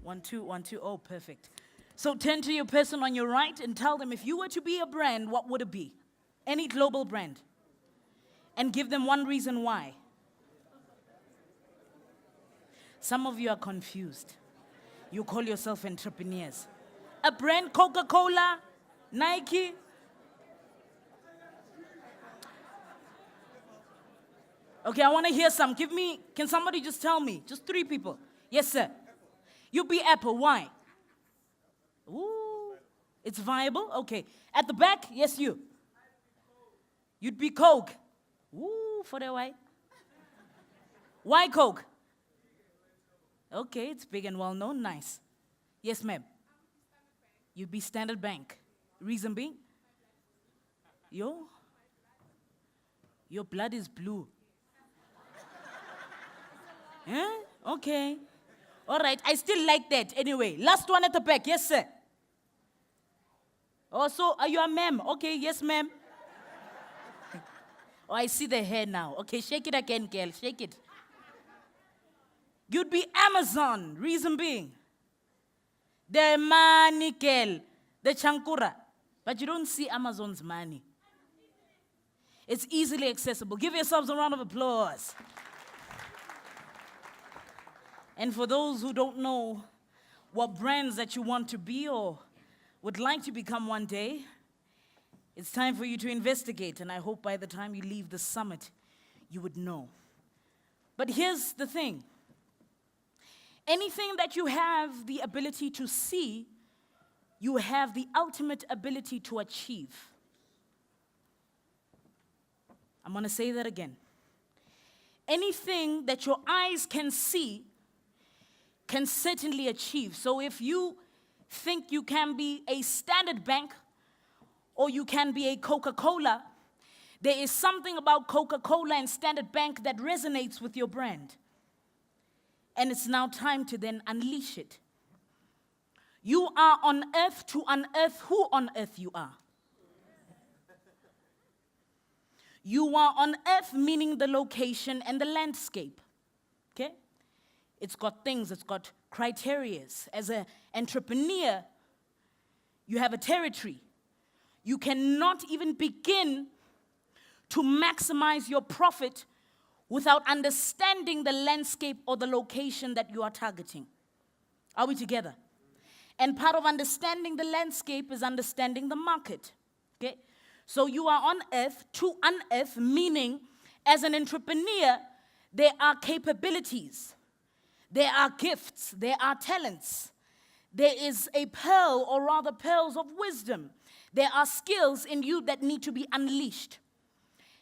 1, 2, 1, 2. Oh, perfect. So turn to your person on your right and tell them, if you were to be a brand, what would it be? Any global brand. And give them one reason why. Some of you are confused. You call yourself entrepreneurs. A brand, Coca-Cola, Nike. Okay, I want to hear some. Can somebody just tell me? Just 3 people. Yes, sir. You be Apple. Why? Ooh, it's viable? Okay. At the back, yes, you. You'd be Coke. Ooh, for the white. Why Coke? Okay, it's big and well known. Nice. Yes, ma'am. You'd be Standard Bank. Reason being? Your blood is blue. Huh? Okay. All right, I still like that. Anyway, last one at the back. Yes, sir. Oh, so are you a ma'am? Okay, yes, ma'am. Oh, I see the hair now. Okay, shake it again, girl. Shake it. You'd be Amazon. Reason being? The money, girl. The chankura. But you don't see Amazon's money. It's easily accessible. Give yourselves a round of applause. And for those who don't know what brands that you want to be or would like to become one day, it's time for you to investigate, and I hope by the time you leave the summit, you would know. But here's the thing. Anything that you have the ability to see, you have the ultimate ability to achieve. I'm going to say that again. Anything that your eyes can see, can certainly achieve. So if you think you can be a Standard Bank or you can be a Coca-Cola, there is something about Coca-Cola and Standard Bank that resonates with your brand. And it's now time to then unleash it. You are on earth to unearth who on earth you are. You are on earth, meaning the location and the landscape. Okay? It's got things, it's got criterias. As an entrepreneur, you have a territory. You cannot even begin to maximize your profit without understanding the landscape or the location that you are targeting. Are we together? And part of understanding the landscape is understanding the market. Okay? So you are on earth to unearth, meaning as an entrepreneur, there are capabilities. There are gifts, there are talents. There is a pearl, or rather pearls of wisdom. There are skills in you that need to be unleashed.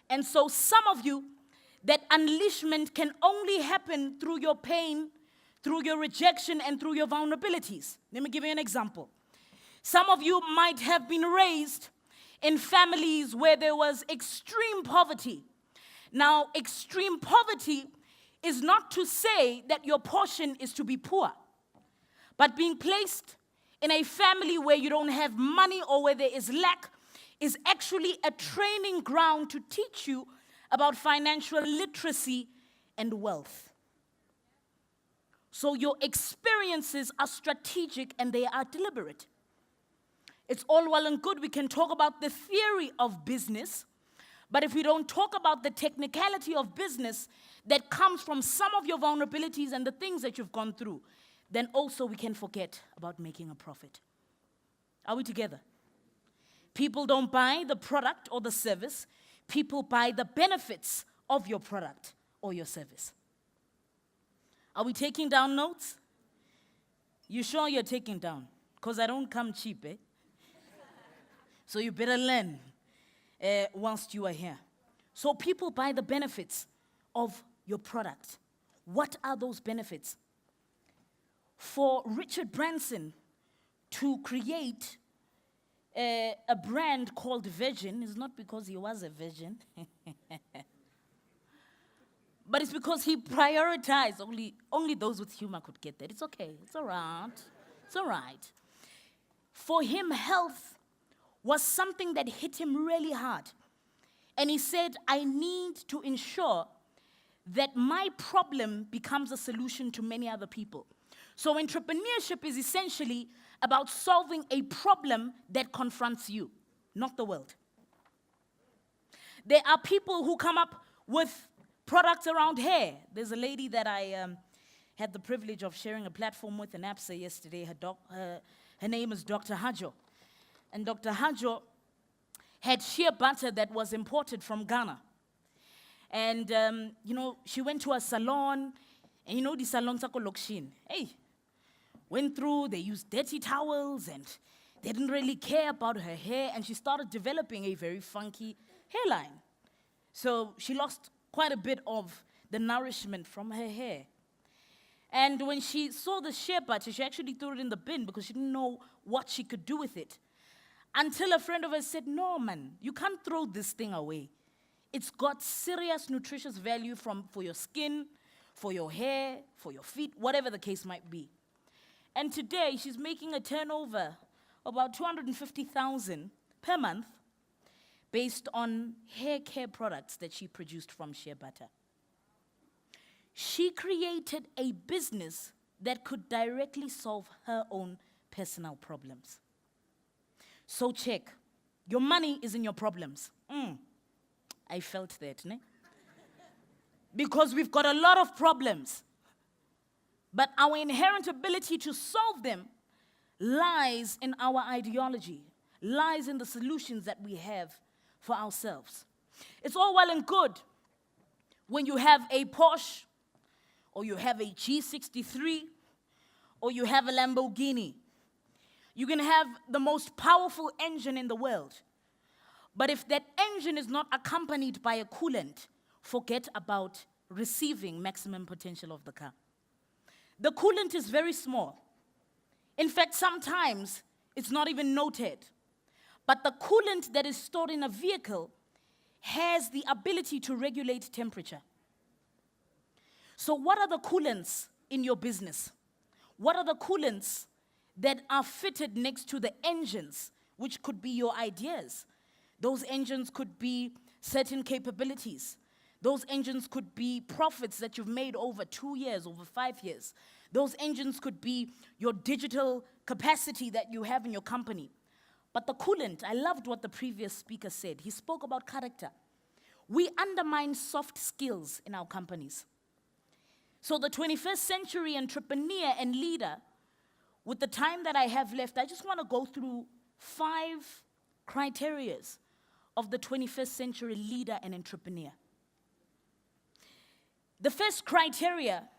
And so some of you, that unleashment can only happen through your pain, through your rejection, and through your vulnerabilities. Let me give you an example. Some of you might have been raised in families where there was extreme poverty. Now, extreme poverty is not to say that your portion is to be poor, but being placed in a family where you don't have money or where there is lack is actually a training ground to teach you about financial literacy and wealth. So your experiences are strategic and they are deliberate. It's all well and good. We can talk about the theory of business, but if we don't talk about the technicality of business that comes from some of your vulnerabilities and the things that you've gone through, then also we can forget about making a profit. Are we together? People don't buy the product or the service. People buy the benefits of your product or your service. Are we taking down notes? You sure you're taking down? Because I don't come cheap, eh? So you better learn whilst you are here. So people buy the benefits of your product. What are those benefits? For Richard Branson to create a brand called Virgin is not because he was a virgin, but it's because he prioritized. Only those with humor could get that. It's okay. It's all right. It's all right. For him, health was something that hit him really hard. And he said, I need to ensure that my problem becomes a solution to many other people. So entrepreneurship is essentially about solving a problem that confronts you, not the world. There are people who come up with products around hair. There's a lady that I had the privilege of sharing a platform with in APSA yesterday. Her name is Dr. Hajo. And Dr. Hajo had shea butter that was imported from Ghana. And, she went to a salon, and the salon sako lokshin. Hey, went through, they used dirty towels, and they didn't really care about her hair, and she started developing a very funky hairline. So she lost quite a bit of the nourishment from her hair. And when she saw the shea butter, she actually threw it in the bin because she didn't know what she could do with it. Until a friend of hers said, no, man, you can't throw this thing away. It's got serious nutritious value for your skin, for your hair, for your feet, whatever the case might be. And today, she's making a turnover of about 250,000 per month based on hair care products that she produced from shea butter. She created a business that could directly solve her own personal problems. So check. Your money is in your problems. I felt that, ne? Because we've got a lot of problems. But our inherent ability to solve them lies in our ideology, lies in the solutions that we have for ourselves. It's all well and good when you have a Porsche, or you have a G63, or you have a Lamborghini. You can have the most powerful engine in the world. But if that engine is not accompanied by a coolant, forget about receiving maximum potential of the car. The coolant is very small. In fact, sometimes it's not even noted. But the coolant that is stored in a vehicle has the ability to regulate temperature. So what are the coolants in your business? What are the coolants that are fitted next to the engines, which could be your ideas? Those engines could be certain capabilities. Those engines could be profits that you've made over 2 years, over 5 years. Those engines could be your digital capacity that you have in your company. But the coolant, I loved what the previous speaker said. He spoke about character. We undermine soft skills in our companies. So the 21st century entrepreneur and leader, with the time that I have left, I just want to go through 5 criterias of the 21st century leader and entrepreneur. The first criteria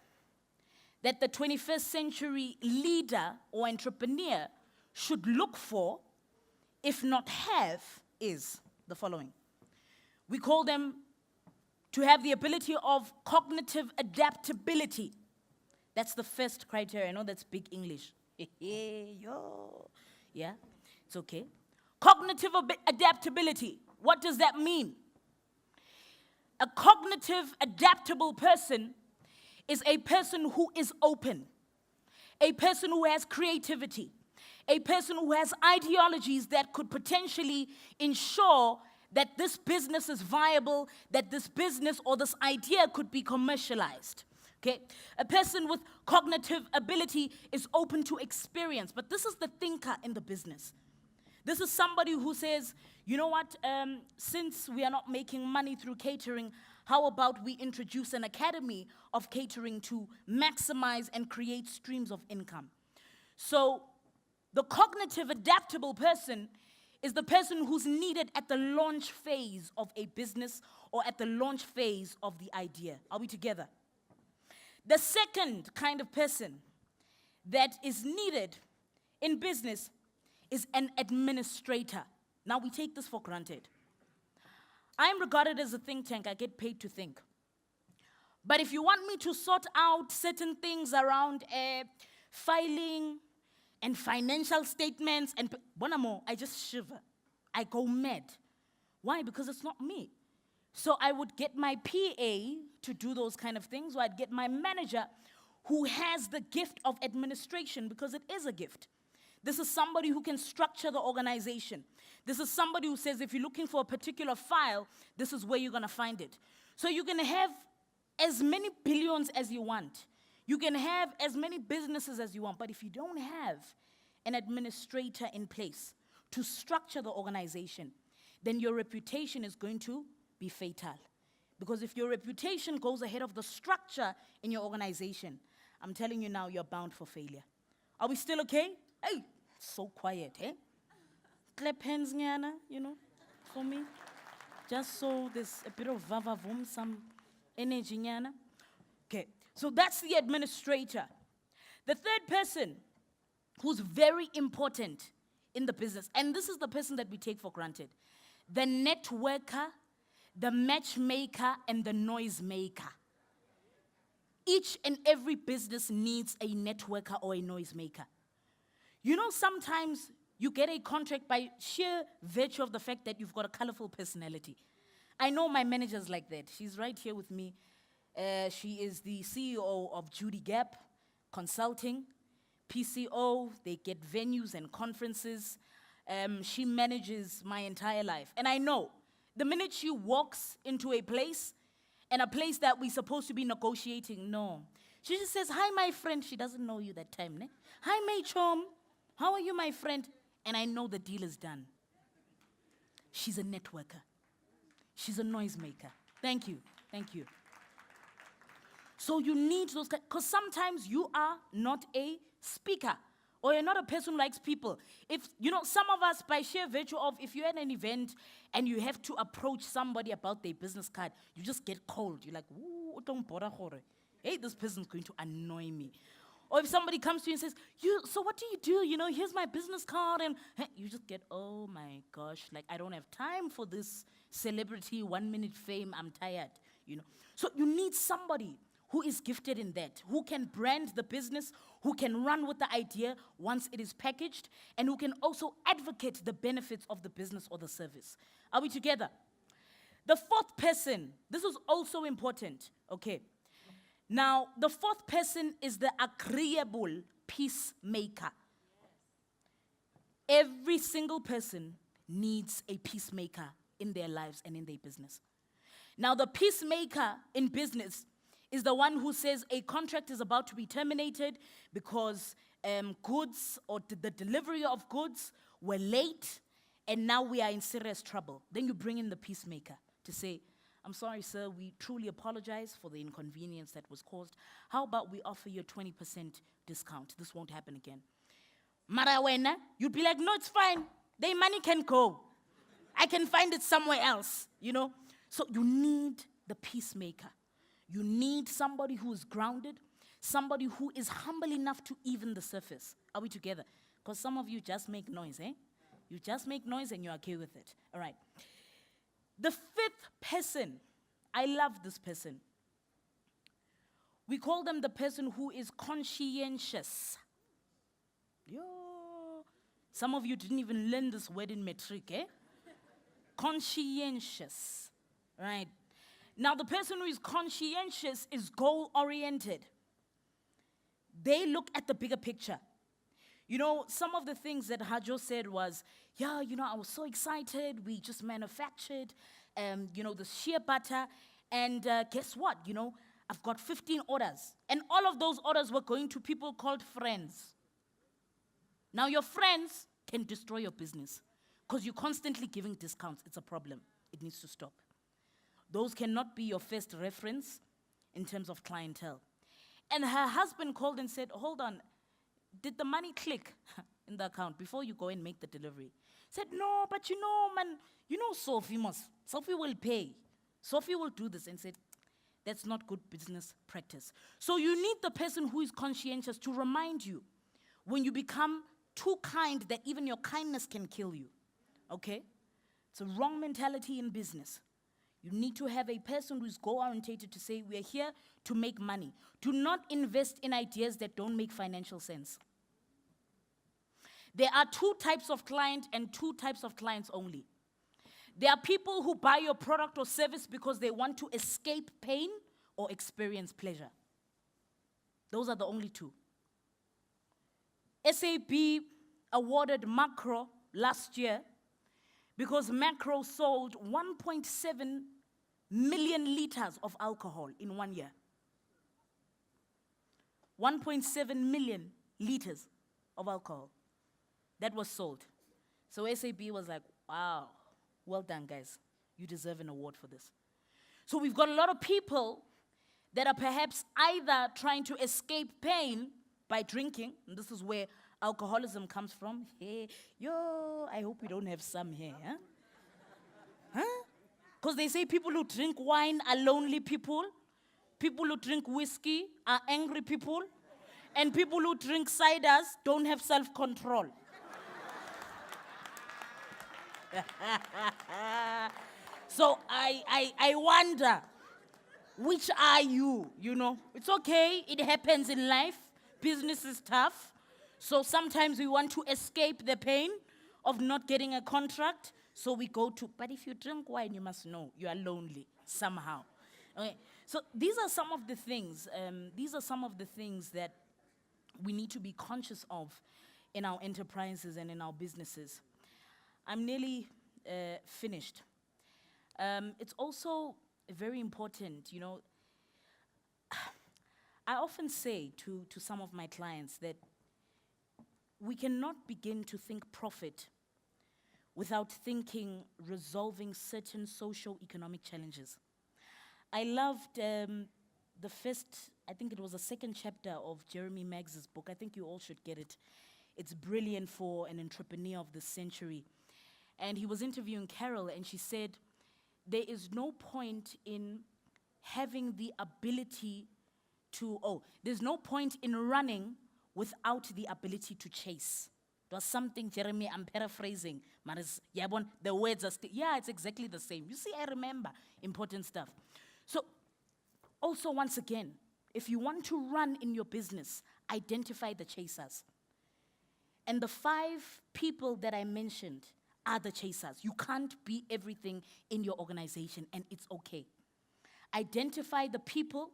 that the 21st century leader or entrepreneur should look for, if not have, is the following. We call them to have the ability of cognitive adaptability. That's the first criteria. I know that's big English. Yeah, it's okay. Cognitive adaptability. What does that mean? A cognitive, adaptable person is a person who is open, a person who has creativity, a person who has ideologies that could potentially ensure that this business is viable, that this business or this idea could be commercialized. Okay? A person with cognitive ability is open to experience, but this is the thinker in the business. This is somebody who says, you know what, since we are not making money through catering, how about we introduce an academy of catering to maximize and create streams of income? So the cognitive adaptable person is the person who's needed at the launch phase of a business or at the launch phase of the idea. Are we together? The second kind of person that is needed in business is an administrator. Now, we take this for granted. I am regarded as a think tank. I get paid to think. But if you want me to sort out certain things around filing and financial statements, and bonamo, I just shiver. I go mad. Why? Because it's not me. So I would get my PA to do those kind of things, or I'd get my manager who has the gift of administration, because it is a gift. This is somebody who can structure the organization. This is somebody who says, if you're looking for a particular file, this is where you're going to find it. So you're going to have as many billions as you want. You can have as many businesses as you want, but if you don't have an administrator in place to structure the organization, then your reputation is going to be fatal. Because if your reputation goes ahead of the structure in your organization, I'm telling you now, you're bound for failure. Are we still okay? Hey, so quiet, eh? Clap hands, Nyana, for me. Just so there's a bit of vavavoom, some energy, Nyana. Okay, so that's the administrator. The third person who's very important in the business, and this is the person that we take for granted, the networker, the matchmaker, and the noisemaker. Each and every business needs a networker or a noisemaker. Sometimes you get a contract by sheer virtue of the fact that you've got a colorful personality. I know my manager's like that. She's right here with me. She is the CEO of Judy Gap Consulting, PCO. They get venues and conferences. She manages my entire life. And I know the minute she walks into a place, and a place that we're supposed to be negotiating, no. She just says, hi, my friend. She doesn't know you that time, ne? Hi, my chum. How are you, my friend? And I know the deal is done. She's a networker. She's a noisemaker. Thank you. Thank you. So you need those, because sometimes you are not a speaker, or you're not a person who likes people. If, some of us, by sheer virtue of, if you're at an event and you have to approach somebody about their business card, you just get cold. You're like, ooh, don't bother, hey, this person's going to annoy me. Or if somebody comes to you and says, so what do? Here's my business card. And you just get, oh my gosh, I don't have time for this celebrity 1-minute fame. I'm tired, So you need somebody who is gifted in that, who can brand the business, who can run with the idea once it is packaged, and who can also advocate the benefits of the business or the service. Are we together? The fourth person, this is also important, okay? Now, the fourth person is the agreeable peacemaker. Every single person needs a peacemaker in their lives and in their business. Now, the peacemaker in business is the one who says a contract is about to be terminated because goods or the delivery of goods were late, and now we are in serious trouble. Then you bring in the peacemaker to say, I'm sorry, sir, we truly apologize for the inconvenience that was caused. How about we offer you a 20% discount? This won't happen again. Marawena, you'd be like, no, it's fine. Their money can go. I can find it somewhere else, So you need the peacemaker. You need somebody who is grounded, somebody who is humble enough to even the surface. Are we together? Because some of you just make noise, eh? You just make noise and you're okay with it. All right. The fifth person, I love this person. We call them the person who is conscientious. Yo. Some of you didn't even learn this word in metric, eh? Conscientious, right? Now, the person who is conscientious is goal-oriented. They look at the bigger picture. Some of the things that Hajo said was, I was so excited. We just manufactured, the shea butter. And guess what? I've got 15 orders. And all of those orders were going to people called friends. Now, your friends can destroy your business because you're constantly giving discounts. It's a problem. It needs to stop. Those cannot be your first reference in terms of clientele. And her husband called and said, hold on, did the money click in the account before you go and make the delivery? Said, no, but man, Sophie will pay. Sophie will do this. And said, that's not good business practice. So you need the person who is conscientious to remind you when you become too kind that even your kindness can kill you, okay? It's a wrong mentality in business. You need to have a person who is goal-oriented to say, we are here to make money. Do not invest in ideas that don't make financial sense. There are two types of client and two types of clients only. There are people who buy your product or service because they want to escape pain or experience pleasure. Those are the only two. SAP awarded Macro last year because Macro sold 1.7 million liters of alcohol in 1 year. 1.7 million liters of alcohol that was sold. So SAB was like, wow, well done, guys. You deserve an award for this. So we've got a lot of people that are perhaps either trying to escape pain by drinking, and this is where alcoholism comes from. Hey, yo, I hope we don't have some here, huh? Huh? Because they say people who drink wine are lonely people, people who drink whiskey are angry people, and people who drink ciders don't have self-control. So I wonder, which are you, you know? It's okay, it happens in life. Business is tough. So sometimes we want to escape the pain of not getting a contract. So we go to, but if you drink wine, you must know you are lonely somehow. Okay. So these are some of the things, that we need to be conscious of in our enterprises and in our businesses. I'm nearly finished. It's also very important, you know. I often say to some of my clients that we cannot begin to think profit without thinking resolving certain socio-economic challenges. I loved the first, I think it was the second chapter of Jeremy Meggs's book. I think you all should get it. It's brilliant for an entrepreneur of this century. And he was interviewing Carol, and she said, there is no point in having the ability there's no point in running without the ability to chase. It was something, Jeremy, I'm paraphrasing. The words are still, yeah, it's exactly the same. You see, I remember important stuff. So, also once again, if you want to run in your business, identify the chasers. And the 5 people that I mentioned are the chasers. You can't be everything in your organization, and it's okay. Identify the people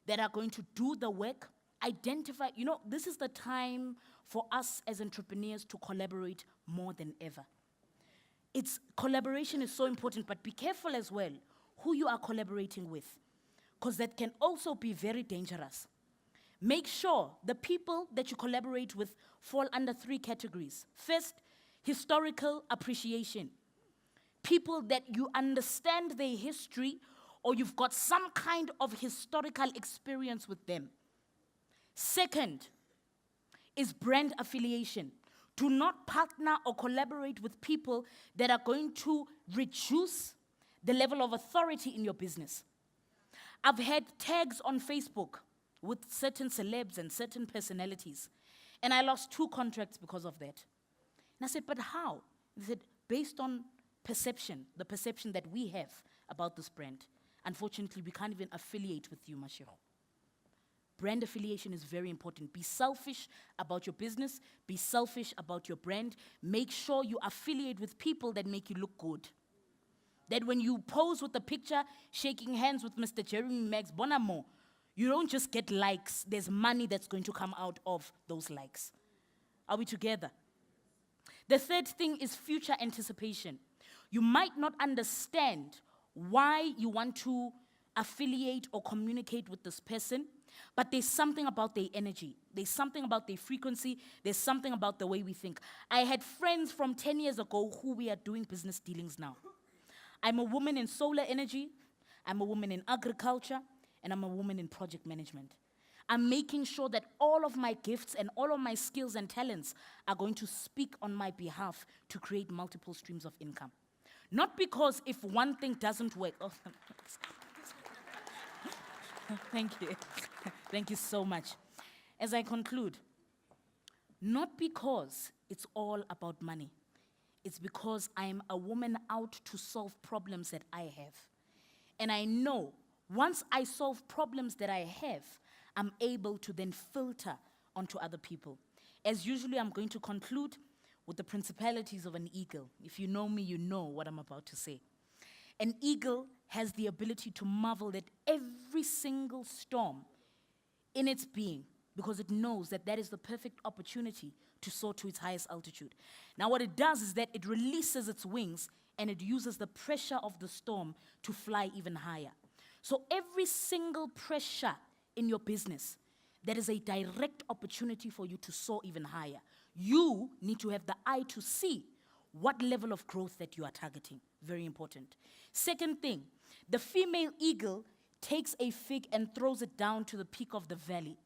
that are going to do the work. Identify, you know, this is the time for us as entrepreneurs to collaborate more than ever. Collaboration is so important, but be careful as well who you are collaborating with, because that can also be very dangerous. Make sure the people that you collaborate with fall under 3 categories. First, historical appreciation. People that you understand their history, or you've got some kind of historical experience with them. Second is brand affiliation. Do not partner or collaborate with people that are going to reduce the level of authority in your business. I've had tags on Facebook with certain celebs and certain personalities, and I lost 2 contracts because of that. And I said, but how? They said, based on perception, the perception that we have about this brand. Unfortunately, we can't even affiliate with you, Mashigo. Brand affiliation is very important. Be selfish about your business. Be selfish about your brand. Make sure you affiliate with people that make you look good. That when you pose with a picture, shaking hands with Mr. Jeremy Meggs Bonamo, you don't just get likes. There's money that's going to come out of those likes. Are we together? The third thing is future anticipation. You might not understand why you want to affiliate or communicate with this person, but there's something about their energy. There's something about their frequency. There's something about the way we think. I had friends from 10 years ago who we are doing business dealings now. I'm a woman in solar energy, I'm a woman in agriculture, and I'm a woman in project management. I'm making sure that all of my gifts and all of my skills and talents are going to speak on my behalf to create multiple streams of income. Not because if one thing doesn't work, thank you. Thank you so much. As I conclude, not because it's all about money. It's because I'm a woman out to solve problems that I have. And I know once I solve problems that I have, I'm able to then filter onto other people. As usually, I'm going to conclude with the principalities of an eagle. If you know me, you know what I'm about to say. An eagle has the ability to marvel at every single storm in its being, because it knows that that is the perfect opportunity to soar to its highest altitude. Now, what it does is that it releases its wings and it uses the pressure of the storm to fly even higher. So every single pressure in your business there is a direct opportunity for you to soar even higher. You need to have the eye to see what level of growth that you are targeting. Very important. Second thing, the female eagle takes a fig and throws it down to the peak of the valley.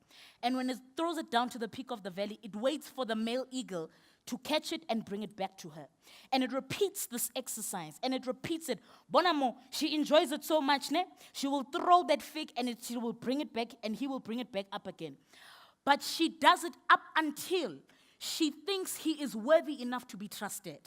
And when it throws it down to the peak of the valley, it waits for the male eagle to catch it and bring it back to her. And it repeats this exercise, and it repeats it. Bonamo, she enjoys it so much, ne? She will throw that fig, and she will bring it back, and he will bring it back up again. But she does it up until she thinks he is worthy enough to be trusted.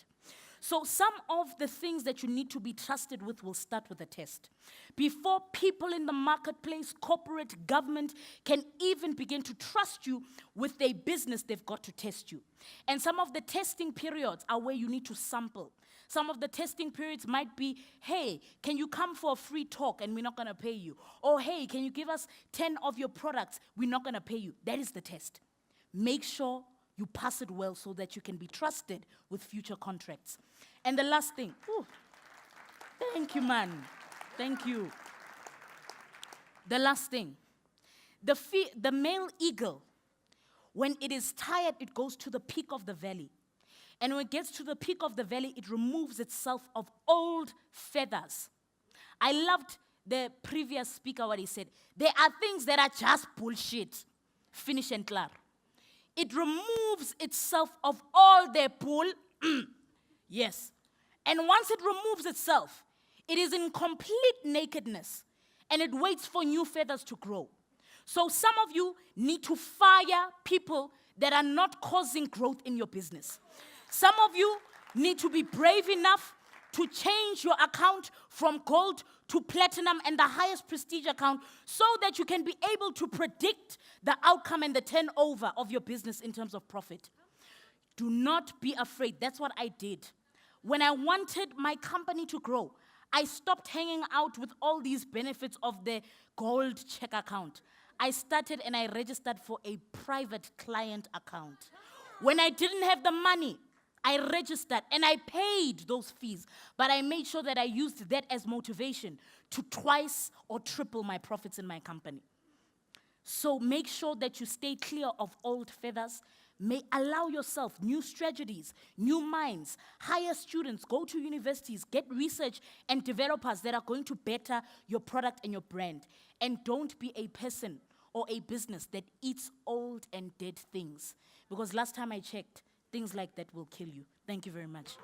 So some of the things that you need to be trusted with will start with a test. Before people in the marketplace, corporate, government can even begin to trust you with their business, they've got to test you. And some of the testing periods are where you need to sample. Some of the testing periods might be, hey, can you come for a free talk and we're not going to pay you? Or hey, can you give us 10 of your products? We're not going to pay you. That is the test. Make sure you pass it well so that you can be trusted with future contracts. And the last thing, thank you, man. Thank you. The last thing, the male eagle, when it is tired, it goes to the peak of the valley. And when it gets to the peak of the valley, it removes itself of old feathers. I loved the previous speaker, what he said. There are things that are just bullshit. Finish and clear. It removes itself of all their pull. Yes. And once it removes itself, it is in complete nakedness, and it waits for new feathers to grow. So some of you need to fire people that are not causing growth in your business. Some of you need to be brave enough to change your account from gold to platinum and the highest prestige account so that you can be able to predict the outcome and the turnover of your business in terms of profit. Do not be afraid. That's what I did. When I wanted my company to grow, I stopped hanging out with all these benefits of the gold check account. I started and I registered for a private client account. When I didn't have the money, I registered and I paid those fees, but I made sure that I used that as motivation to twice or triple my profits in my company. So make sure that you stay clear of old feathers. Allow yourself new strategies, new minds, hire students, go to universities, get research and developers that are going to better your product and your brand. And don't be a person or a business that eats old and dead things. Because last time I checked, things like that will kill you. Thank you very much.